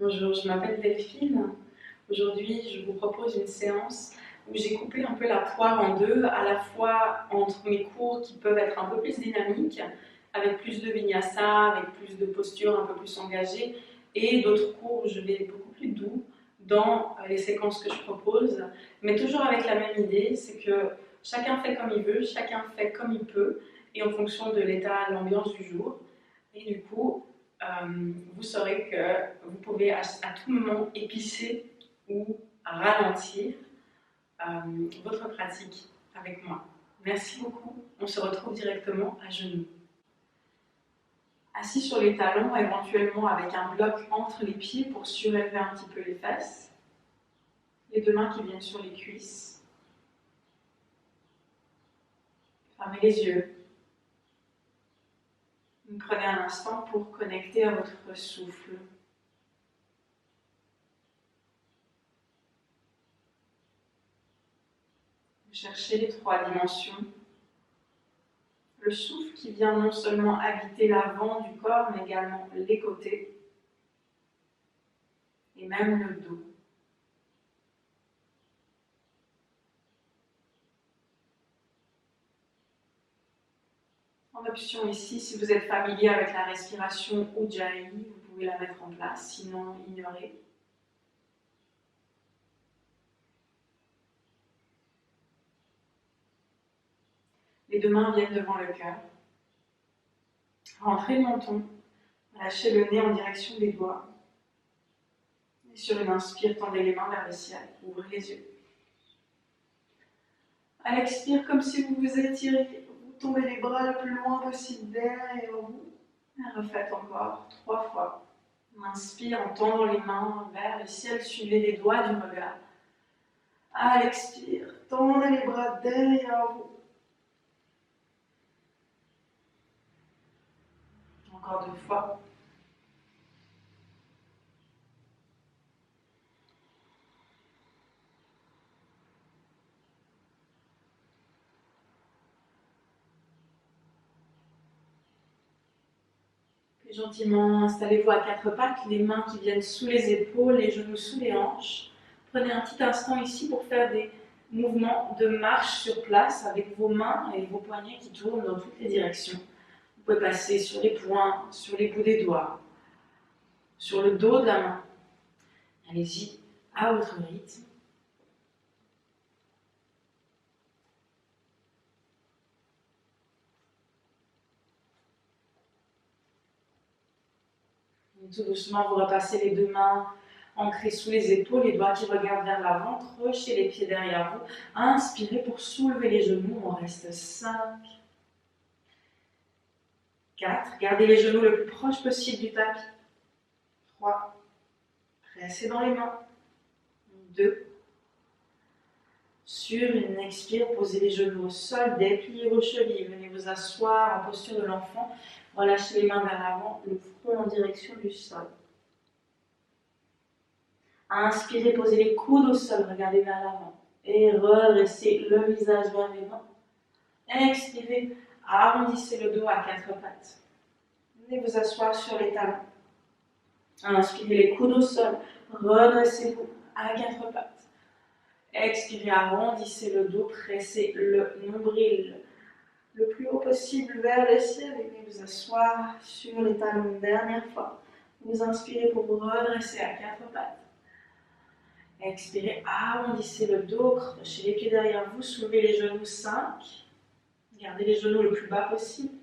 Bonjour, je m'appelle Delphine. Aujourd'hui, je vous propose une séance où j'ai coupé un peu la poire en deux, à la fois entre mes cours qui peuvent être un peu plus dynamiques, avec plus de vinyasa, avec plus de postures un peu plus engagées, et d'autres cours où je vais beaucoup plus doux dans les séquences que je propose, mais toujours avec la même idée, c'est que chacun fait comme il veut, chacun fait comme il peut, et en fonction de l'état, l'ambiance du jour. Et du coup, vous saurez que vous pouvez à tout moment épicer ou ralentir votre pratique avec moi. Merci beaucoup. On se retrouve directement à genoux. Assis sur les talons, éventuellement avec un bloc entre les pieds pour surélever un petit peu les fesses. Les deux mains qui viennent sur les cuisses. Fermez les yeux. Prenez un instant pour connecter à votre souffle. Cherchez les trois dimensions. Le souffle qui vient non seulement habiter l'avant du corps, mais également les côtés et même le dos. En option ici, si vous êtes familier avec la respiration Ujjayi, vous pouvez la mettre en place, sinon ignorez. Les deux mains viennent devant le cœur. Rentrez le menton, lâchez le nez en direction des doigts. Et sur une inspire, tendez les mains vers le ciel, ouvrez les yeux. À l'expire, comme si vous vous étirez, vous tombez les bras le plus loin possible derrière vous. Et refaites encore 3 fois. Inspire en tendant les mains vers le ciel, suivez les doigts du regard. À l'expire, tendez les bras derrière vous. Encore 2 fois. Puis gentiment, installez-vous à 4 pattes, les mains qui viennent sous les épaules, les genoux sous les hanches. Prenez un petit instant ici pour faire des mouvements de marche sur place avec vos mains et vos poignets qui tournent dans toutes les directions. Vous pouvez passer sur les poings, sur les bouts des doigts, sur le dos de la main. Allez-y à votre rythme. Et tout doucement, vous repassez les deux mains ancrées sous les épaules, les doigts qui regardent vers l'avant, crochez les pieds derrière vous. Inspirez pour soulever les genoux, on reste 5, 4, gardez les genoux le plus proche possible du tapis. 3, pressez dans les mains. 2, sur une expire, posez les genoux au sol, dépliez vos chevilles, venez vous asseoir en posture de l'enfant, relâchez les mains vers l'avant, le front en direction du sol. Inspirez, posez les coudes au sol, regardez vers l'avant et redressez le visage vers les mains. Expirez, arrondissez le dos à 4 pattes. Venez vous asseoir sur les talons. Inspirez les coudes au sol, redressez-vous à 4 pattes. Expirez, arrondissez le dos, pressez le nombril le plus haut possible vers le ciel et venez vous asseoir sur les talons une dernière fois. Vous inspirez pour vous redresser à 4 pattes. Expirez, arrondissez le dos, crochez les pieds derrière vous, soulevez les genoux 5. Gardez les genoux le plus bas possible.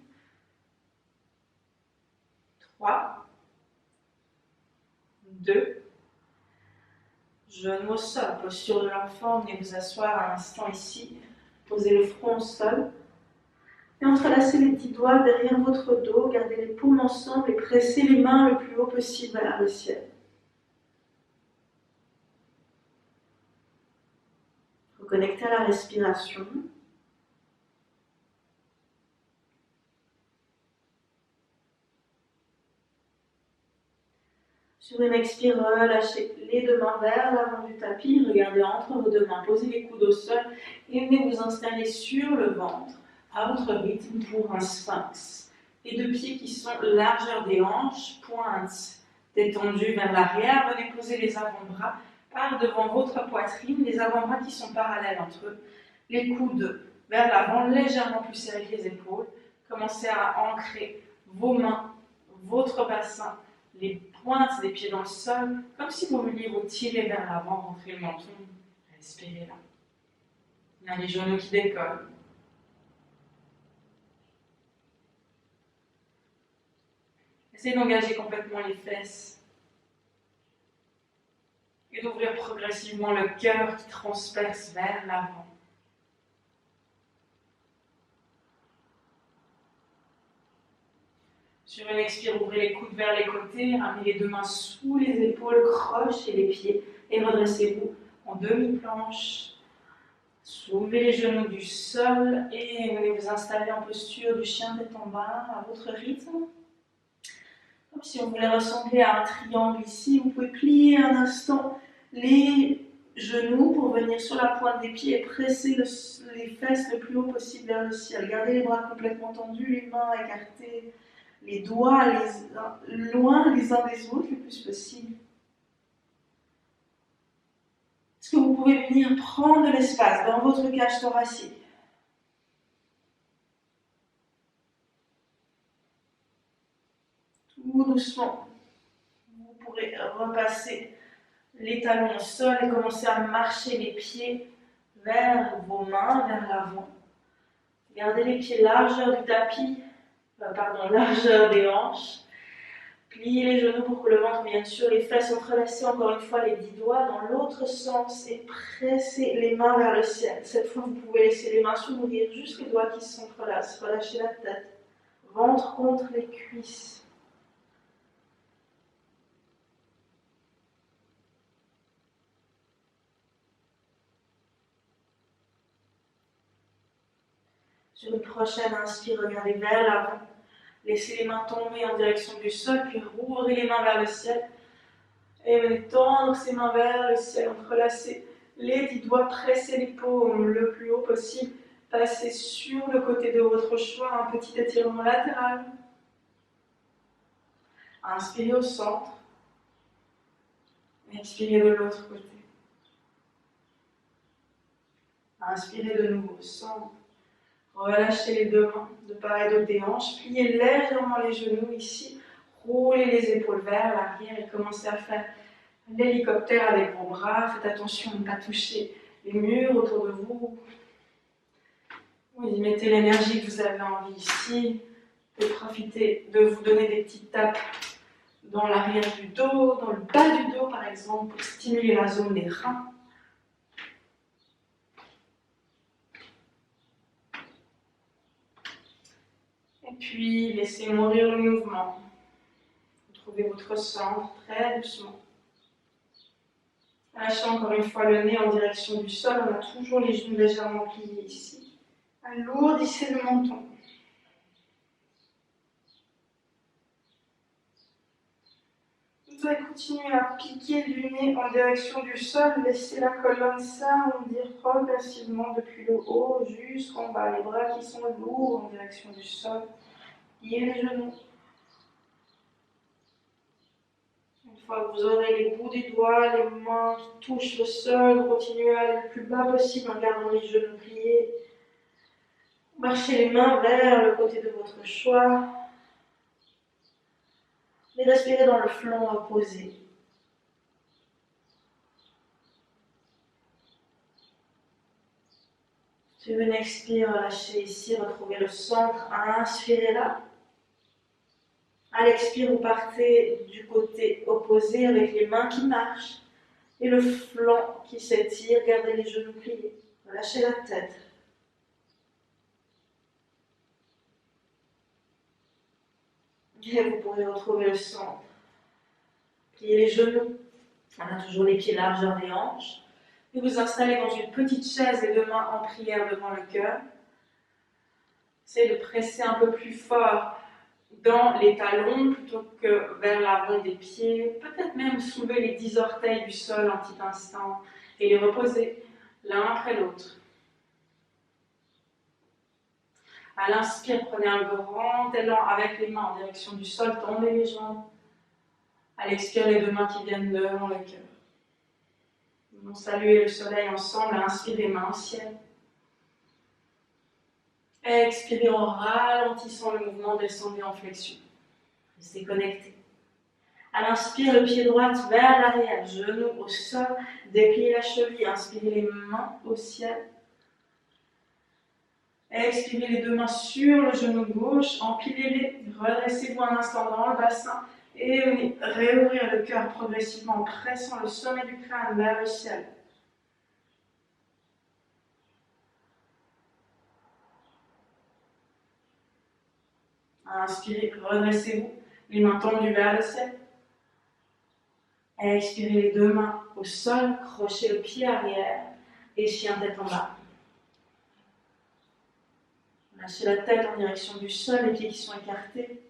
3, 2, genoux au sol, posture de l'enfant, venez vous asseoir un instant ici, posez le front au sol et entrelacez les petits doigts derrière votre dos, gardez les paumes ensemble et pressez les mains le plus haut possible vers le ciel. Reconnectez à la respiration. Sur une expire, relâchez les deux mains vers l'avant du tapis, regardez entre vos deux mains, posez les coudes au sol et venez vous installer sur le ventre à votre rythme pour un sphinx. Les deux pieds qui sont largeur des hanches, pointe détendu vers l'arrière. Venez poser les avant-bras par devant votre poitrine, les avant-bras qui sont parallèles entre eux. Les coudes vers l'avant, légèrement plus serrés que les épaules. Commencez à ancrer vos mains, votre bassin, les pointes des pieds dans le sol, comme si vous vouliez vous tirer vers l'avant, rentrer le menton. Respirez là. On a les genoux qui décollent. Essayez d'engager complètement les fesses et d'ouvrir progressivement le cœur qui transperce vers l'avant. Sur une expire, ouvrez les coudes vers les côtés, ramenez les deux mains sous les épaules, crochez les pieds et redressez-vous en demi-planche. Soulevez les genoux du sol et venez vous installer en posture du chien tête en bas à votre rythme. Comme si on voulait ressembler à un triangle ici, vous pouvez plier un instant les genoux pour venir sur la pointe des pieds et presser les fesses le plus haut possible vers le ciel. Gardez les bras complètement tendus, les mains écartées, les doigts loin les uns des autres le plus possible. Est-ce que vous pouvez venir prendre de l'espace dans votre cage thoracique? Tout doucement, vous pourrez repasser les talons au sol et commencer à marcher les pieds vers vos mains, vers l'avant. Gardez les pieds largeur du tapis, largeur des hanches. Pliez les genoux pour que le ventre vienne sur les fesses, entrelacez encore une fois les 10 doigts dans l'autre sens et pressez les mains vers le ciel. Cette fois, vous pouvez laisser les mains s'ouvrir, juste les doigts qui s'entrelacent. Relâchez la tête, ventre contre les cuisses. Sur une prochaine inspire, regardez vers l'avant. Laissez les mains tomber en direction du sol, puis rouvrez les mains vers le ciel. Et venez tendre ces mains vers le ciel, entrelacez les 10 doigts, pressez les paumes le plus haut possible. Passez sur le côté de votre choix, un petit étirement latéral. Inspirez au centre. Expirez de l'autre côté. Inspirez de nouveau au centre. Relâchez les deux mains de part et d'autre des hanches. Pliez légèrement les genoux ici. Roulez les épaules vers l'arrière et commencez à faire l'hélicoptère avec vos bras. Faites attention à ne pas toucher les murs autour de vous. Vous y mettez l'énergie que vous avez envie ici. Et profitez de vous donner des petites tapes dans l'arrière du dos, dans le bas du dos par exemple, pour stimuler la zone des reins. Et puis, laissez mourir le mouvement. Trouvez votre centre très doucement. Lâchez encore une fois le nez en direction du sol. On a toujours les genoux légèrement pliés ici. Alourdissez le menton. Vous allez continuer à piquer du nez en direction du sol. Laissez la colonne s'arrondir progressivement depuis le haut jusqu'en bas. Les bras qui sont lourds en direction du sol. Pliez les genoux. Une fois que vous aurez les bouts des doigts, les mains qui touchent le sol, continuez à aller le plus bas possible en gardant les genoux pliés. Marchez les mains vers le côté de votre choix. Et respirez dans le flanc opposé. Sur une expire, relâchez ici, retrouvez le centre. Inspirez là. À l'expire, vous partez du côté opposé avec les mains qui marchent et le flanc qui s'étire. Gardez les genoux pliés. Relâchez la tête. Et vous pourrez retrouver le centre. Pliez les genoux. On a toujours les pieds largeur des hanches. Et vous installez dans une petite chaise, les deux mains en prière devant le cœur. Essayez de presser un peu plus fort dans les talons plutôt que vers l'avant des pieds. Peut-être même soulever les 10 orteils du sol un petit instant et les reposer l'un après l'autre. À l'inspire, prenez un grand élan avec les mains en direction du sol, tendez les jambes. À l'expire, les deux mains qui viennent devant le cœur. Nous allons saluer le soleil ensemble. Inspirez, mains au ciel. Expirez en ralentissant le mouvement, descendez en flexion. Restez connecté. À l'inspire, le pied droit vers l'arrière, genou au sol, dépliez la cheville, inspirez les mains au ciel. Expirez les deux mains sur le genou gauche, empilez-les, redressez-vous un instant dans le bassin et venez réouvrir le cœur progressivement en pressant le sommet du crâne vers le ciel. Inspirez, redressez-vous, les mains tendues vers le ciel. Expirez les deux mains au sol, crochez le pied arrière et chien tête en bas. Lâchez la tête en direction du sol, les pieds qui sont écartés.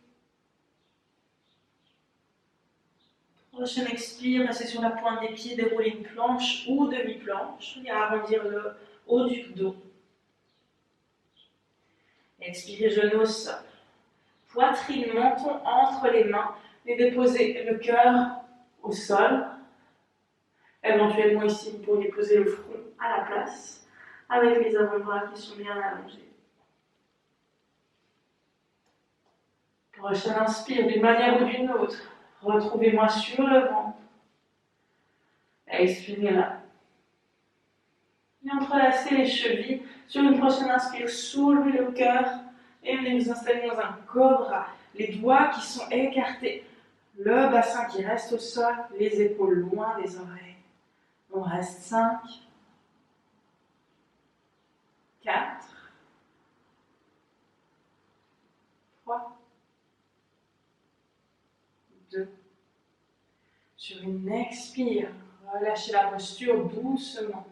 Prochaine expire, restez sur la pointe des pieds, déroulez une planche ou demi-planche et arrondir le haut du dos. Expirez, genoux au sol. Poitrine, menton entre les mains et déposez le cœur au sol. Éventuellement ici, vous pourriez poser le front à la place avec les avant-bras qui sont bien allongés. Prochaine inspire, d'une manière ou d'une autre, retrouvez-moi sur le ventre. Expirez là. Et entrelacez les chevilles. Sur une prochaine inspire, soulevez le cœur et venez vous installer dans un cobra. Les doigts qui sont écartés, le bassin qui reste au sol, les épaules loin des oreilles. On reste 5, 4, 3, 2. Sur une expire, relâchez la posture doucement.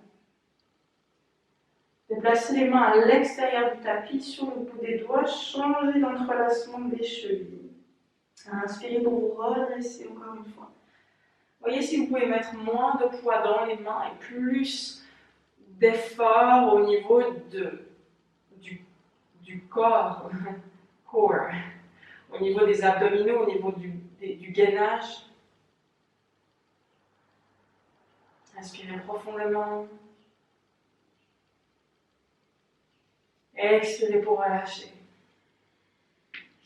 Déplacez les mains à l'extérieur du tapis, sur le bout des doigts, changez d'entrelacement des chevilles. Inspirez pour vous redresser encore une fois. Voyez si vous pouvez mettre moins de poids dans les mains et plus d'effort au niveau du corps, au niveau des abdominaux, au niveau du gainage. Inspirez profondément. Expirez pour relâcher.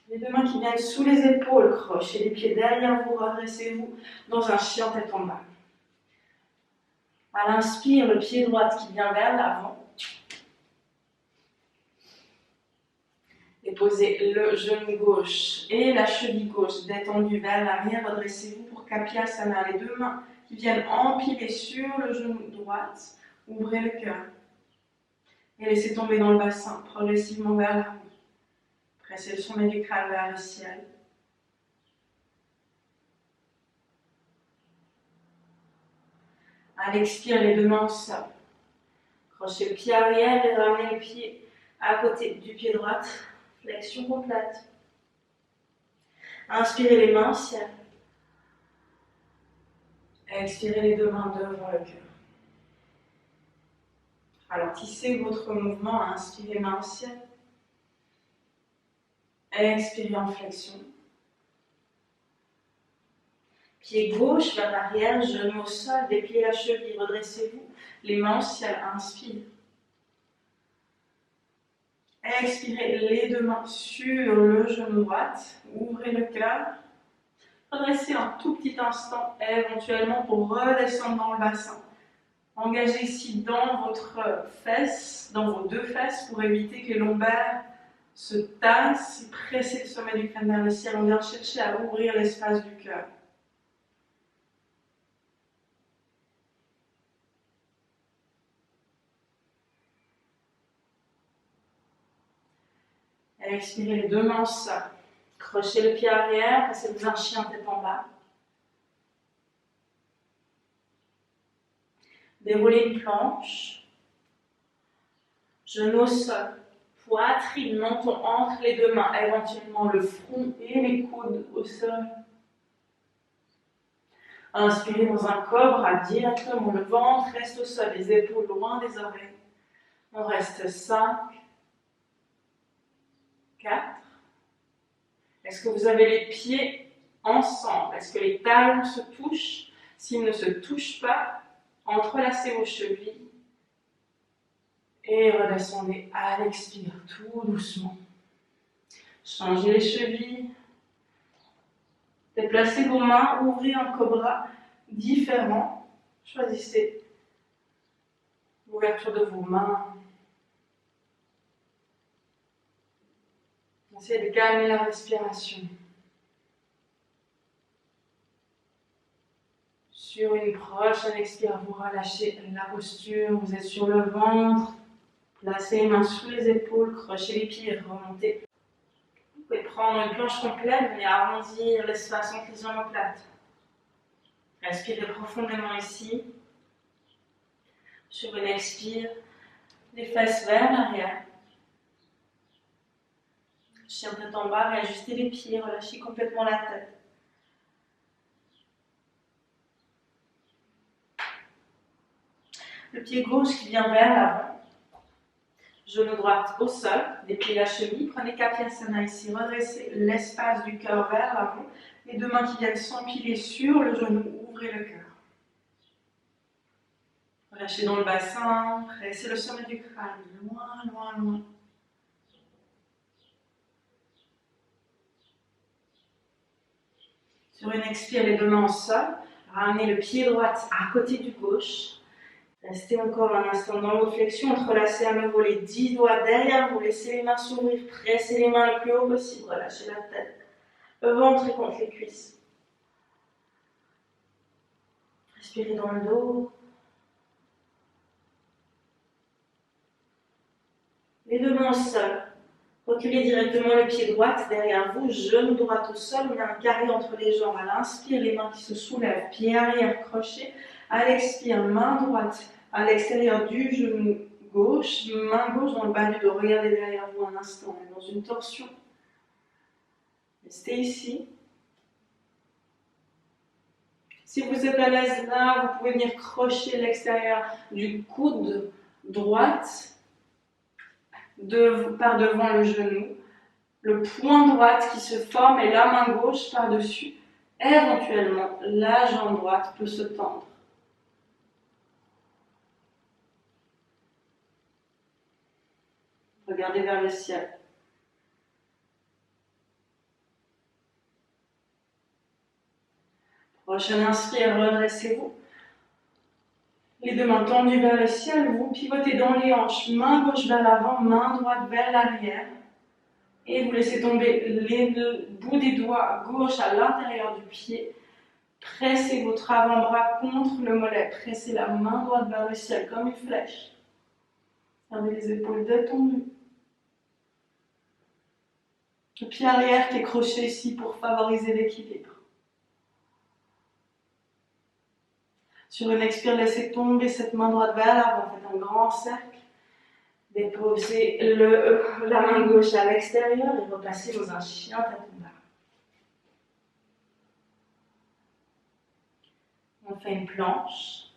Les deux mains qui viennent sous les épaules, crochez les pieds derrière vous, redressez-vous dans un chien tête en bas. À l'inspire, le pied droit qui vient vers l'avant. Déposez le genou gauche et la cheville gauche détendue vers l'arrière, redressez-vous pour Kapiasana. Les deux mains qui viennent empiler sur le genou droit, ouvrez le cœur. Et laissez tomber dans le bassin, progressivement vers l'avant. Pressez le sommet du crâne vers le ciel. À l'expire, les deux mains au sol. Crochez le pied arrière et ramenez le pied à côté du pied droit. Flexion complète. Inspirez les mains au ciel. Expirez les deux mains devant le cœur. Ralentissez votre mouvement. Inspirez main au ciel. Expirez en flexion. Pied gauche vers l'arrière, genou au sol, dépliez la cheville, redressez-vous. Les mains au ciel, inspire. Expirez les deux mains sur le genou droit, ouvrez le cœur. Redressez un tout petit instant, éventuellement pour redescendre dans le bassin. Engagez ici dans votre fesse, dans vos deux fesses, pour éviter que les lombaires se tassent. Pressez le sommet du crâne vers le ciel. On vient chercher à ouvrir l'espace du cœur. Expirez les deux mains au sol. Crochez le pied arrière, passez-vous un chien tête en bas. Déroulez une planche. Genou au sol. Poitrine, menton entre les deux mains. Éventuellement le front et les coudes au sol. Inspirez dans un cobra directement. Le ventre reste au sol, les épaules loin des oreilles. On reste 5, 4. Est-ce que vous avez les pieds ensemble. Est-ce que les talons se touchent? S'ils ne se touchent pas, entrelacez vos chevilles et redescendez à l'expire, tout doucement. Changez les chevilles, déplacez vos mains, ouvrez un cobra différent. Choisissez l'ouverture de vos mains. Essayez de calmer la respiration. Sur une prochaine expire, vous relâchez la posture, vous êtes sur le ventre. Placez les mains sous les épaules, crochez les pieds et remontez. Vous pouvez prendre une planche complète, venez arrondir l'espace entre les omoplates. Respirez profondément ici. Sur une expire, les fesses vers l'arrière. Chien tête en bas, réajustez les pieds, relâchez complètement la tête. Le pied gauche qui vient vers l'avant. Genou droit au sol, dépliez la cheville. Prenez Kapiasana ici, redressez l'espace du cœur vers l'avant. Les deux mains qui viennent s'empiler sur le genou, ouvrez le cœur. Relâchez dans le bassin, pressez le sommet du crâne, loin, loin, loin. Sur une expire, les deux mains au sol. Ramenez le pied droit à côté du gauche. Restez encore un instant dans vos flexions. Entrelacez à nouveau les 10 doigts derrière vous. Laissez les mains s'ouvrir. Pressez les mains le plus haut possible. Relâchez la tête. Le ventre contre les cuisses. Respirez dans le dos. Les deux mains au sol. Reculez directement le pied droit derrière vous, genou droit au sol. On a un carré entre les jambes. À l'inspire, les mains qui se soulèvent. Pied arrière, crochet. À l'expire, main droite à l'extérieur du genou gauche. Main gauche dans le bas du dos. Regardez derrière vous un instant. On est dans une torsion. Restez ici. Si vous êtes à l'aise là, vous pouvez venir crocher l'extérieur du coude droite par devant le genou, le poing droite qui se forme et la main gauche par-dessus. Éventuellement, la jambe droite peut se tendre. Regardez vers le ciel. Prochaine inspire, redressez-vous. Les deux mains tendues vers le ciel, vous pivotez dans les hanches, main gauche vers l'avant, main droite vers l'arrière. Et vous laissez tomber les deux bouts des doigts gauche à l'intérieur du pied. Pressez votre avant-bras contre le mollet. Pressez la main droite vers le ciel comme une flèche. Gardez les épaules détendues. Le pied arrière qui est crochet ici pour favoriser l'équilibre. Sur une expire, laissez tomber cette main droite vers l'avant. Faites un grand cercle. Déposez la main gauche à l'extérieur et repassez dans un chien tête en bas. On fait une planche.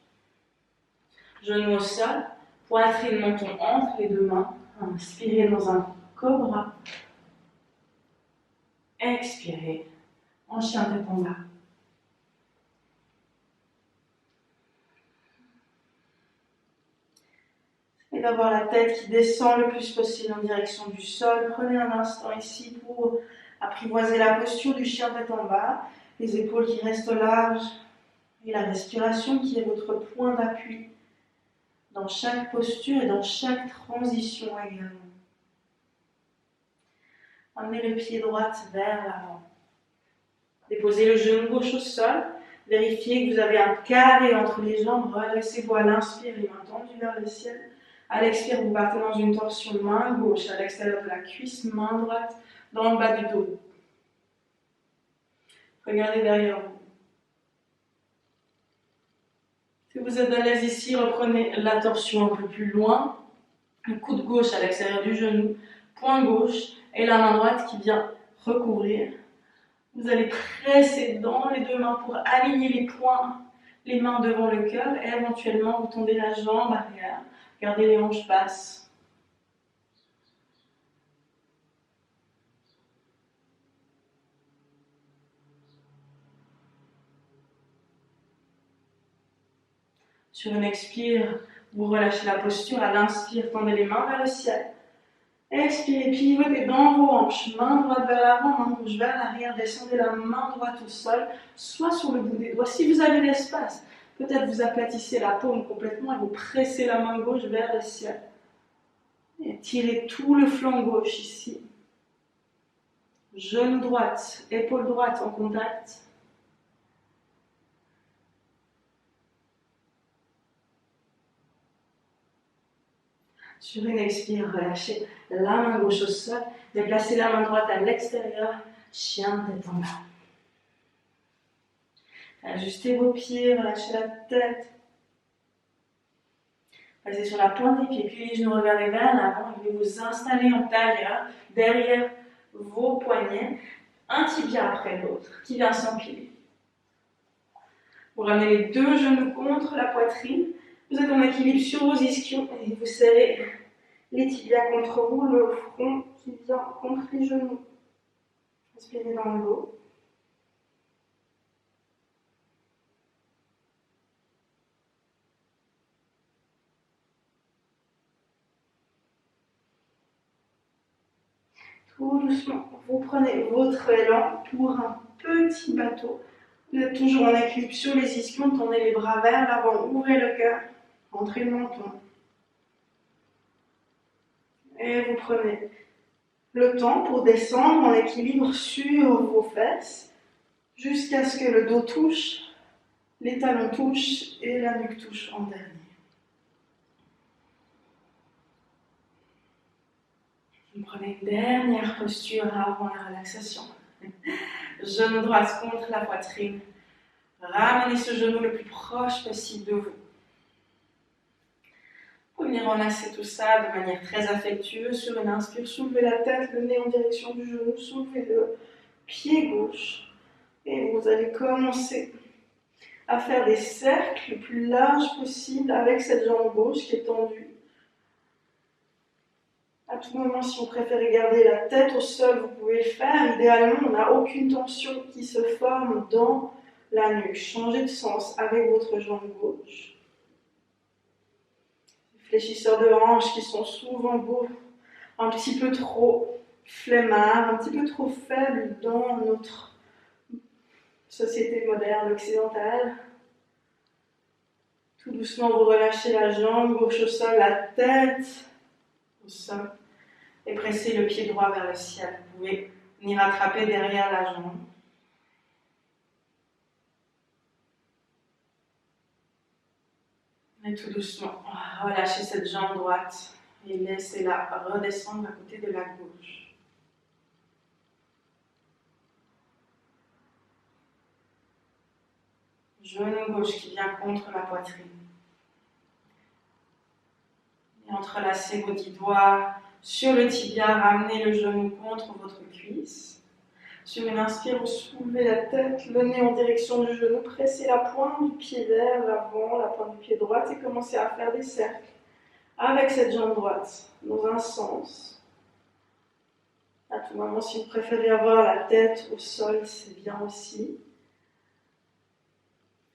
Genou au sol. Poitrine, menton entre les deux mains. Inspirez dans un cobra. Expirez en chien tête en bas. Et d'avoir la tête qui descend le plus possible en direction du sol. Prenez un instant ici pour apprivoiser la posture du chien tête en bas. Les épaules qui restent larges et la respiration qui est votre point d'appui dans chaque posture et dans chaque transition également. Amenez le pied droit vers l'avant. Déposez le genou gauche au sol. Vérifiez que vous avez un carré entre les jambes. Redressez-vous à l'inspire, les mains tendues vers le ciel. À l'expire, vous partez dans une torsion main gauche à l'extérieur de la cuisse, main droite dans le bas du dos. Regardez derrière vous. Si vous êtes à l'aise ici, reprenez la torsion un peu plus loin. Le coude gauche à l'extérieur du genou, poing gauche et la main droite qui vient recouvrir. Vous allez presser dans les deux mains pour aligner les poings, les mains devant le cœur et éventuellement vous tendez la jambe arrière. Gardez les hanches basses. Sur une expire, vous relâchez la posture. À l'inspire, tendez les mains vers le ciel. Expirez, pivotez dans vos hanches. Main droite vers l'avant, main gauche vers l'arrière. Descendez la main droite au sol, soit sur le bout des doigts. Si vous avez l'espace, peut-être vous aplatissez la paume complètement et vous pressez la main gauche vers le ciel. Et tirez tout le flanc gauche ici. Genou droite, épaule droite en contact. Sur une expire, relâchez la main gauche au sol. Déplacez la main droite à l'extérieur. Chien tête en bas. Ajustez vos pieds, relâchez la tête. Passez sur la pointe des pieds, puis les genoux, regardez vers l'avant. Et vous installer en tailleur derrière vos poignets. Un tibia après l'autre qui vient s'empiler. Vous ramenez les deux genoux contre la poitrine. Vous êtes en équilibre sur vos ischions et vous serrez les tibias contre vous, le front qui vient contre les genoux. Inspirez dans le dos. Tout doucement, vous prenez votre élan pour un petit bateau. Vous êtes toujours en équilibre sur les ischions, tendez les bras vers l'avant, ouvrez le cœur, rentrez le menton. Et vous prenez le temps pour descendre en équilibre sur vos fesses jusqu'à ce que le dos touche, les talons touchent et la nuque touche en dernier. Vous prenez une dernière posture avant la relaxation. Genou droit contre la poitrine. Ramenez ce genou le plus proche possible de vous. Vous venez enlacer tout ça de manière très affectueuse. Sur une inspire, soulevez la tête, le nez en direction du genou, soulevez le pied gauche. Et vous allez commencer à faire des cercles le plus larges possible avec cette jambe gauche qui est tendue. À tout moment, si vous préférez garder la tête au sol, vous pouvez le faire. Idéalement, on n'a aucune tension qui se forme dans la nuque. Changez de sens avec votre jambe gauche. Les fléchisseurs de hanches qui sont souvent beaux, un petit peu trop flemmards, un petit peu trop faibles dans notre société moderne occidentale. Tout doucement, vous relâchez la jambe gauche au sol, la tête au sol. Et pressez le pied droit vers le ciel. Vous pouvez venir attraper derrière la jambe. Et tout doucement, relâchez cette jambe droite et laissez-la redescendre à côté de la gauche. Genou gauche qui vient contre la poitrine. Et entrelacez vos 10 doigts sur le tibia, ramenez le genou contre votre cuisse. Sur une inspire, vous soulevez la tête, le nez en direction du genou, pressez la pointe du pied vers l'avant, la pointe du pied droite et commencez à faire des cercles avec cette jambe droite dans un sens. À tout moment, si vous préférez avoir la tête au sol, c'est bien aussi.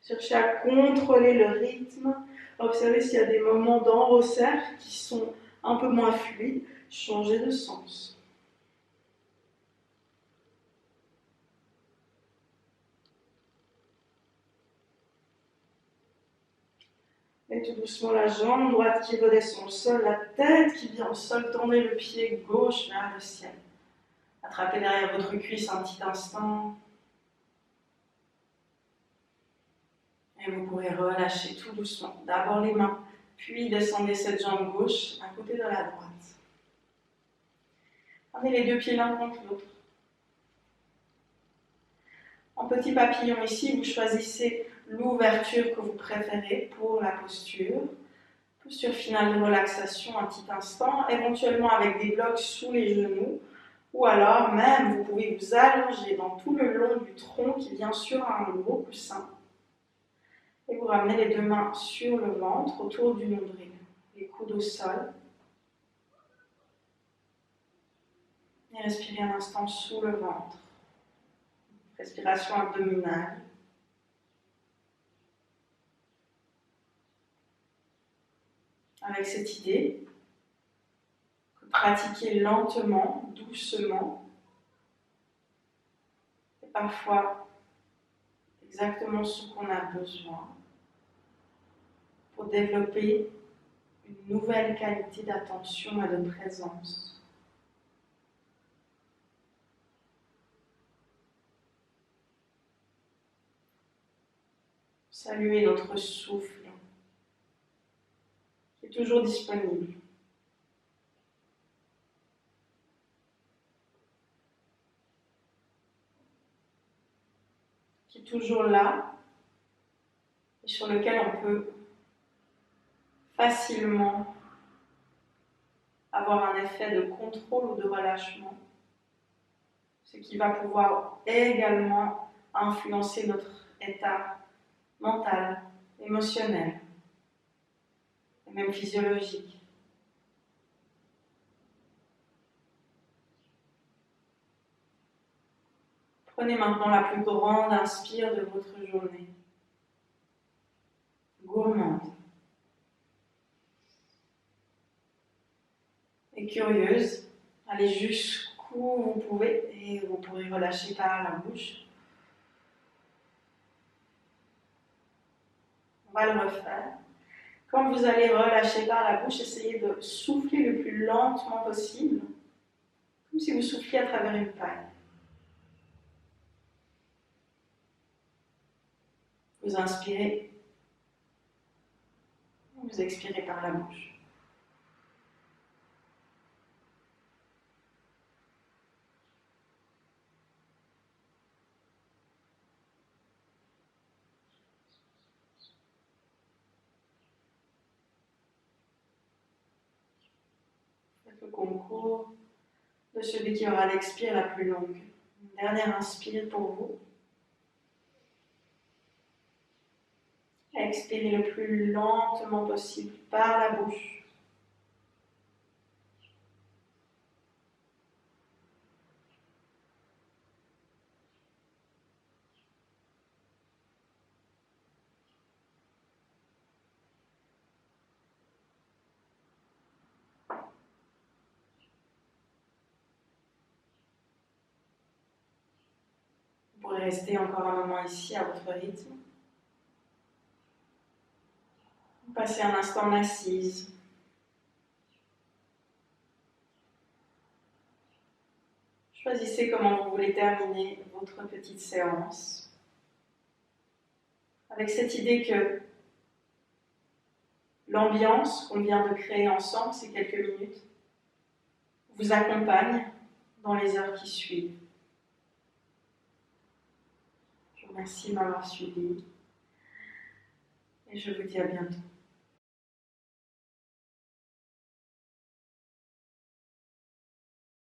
Cherchez à contrôler le rythme. Observez s'il y a des moments dans vos cercles qui sont un peu moins fluides. Changez de sens. Et tout doucement, la jambe droite qui redescend au sol, la tête qui vient au sol. Tendez le pied gauche vers le ciel. Attrapez derrière votre cuisse un petit instant. Et vous pourrez relâcher tout doucement. D'abord les mains, puis descendez cette jambe gauche à côté de la droite. Prenez les deux pieds l'un contre l'autre. En petit papillon ici, vous choisissez l'ouverture que vous préférez pour la posture. Posture finale de relaxation, un petit instant, éventuellement avec des blocs sous les genoux. Ou alors même, vous pouvez vous allonger dans tout le long du tronc qui vient sur un gros coussin. Et vous ramenez les deux mains sur le ventre, autour du nombril. Les coudes au sol. Et respirez un instant sous le ventre. Respiration abdominale. avec cette idée que pratiquer lentement, doucement, est parfois exactement ce qu'on a besoin pour développer une nouvelle qualité d'attention et de présence. Saluer notre souffle, qui est toujours disponible. Qui est toujours là et sur lequel on peut facilement avoir un effet de contrôle ou de relâchement, ce qui va pouvoir également influencer notre état mental, émotionnel et même physiologique. Prenez maintenant la plus grande inspire de votre journée, gourmande et curieuse. Allez jusqu'où vous pouvez et vous pourrez relâcher par la bouche. On va le refaire. Quand vous allez relâcher par la bouche, essayez de souffler le plus lentement possible, comme si vous souffliez à travers une paille. Vous inspirez, vous expirez par la bouche. Faites le concours de celui qui aura l'expire la plus longue. Une dernière inspire pour vous. Expirez le plus lentement possible par la bouche. Vous pourrez rester encore un moment ici à votre rythme. Passez un instant en assise. Choisissez comment vous voulez terminer votre petite séance. Avec cette idée que l'ambiance qu'on vient de créer ensemble, ces quelques minutes, vous accompagne dans les heures qui suivent. Je vous remercie de m'avoir suivi et je vous dis à bientôt.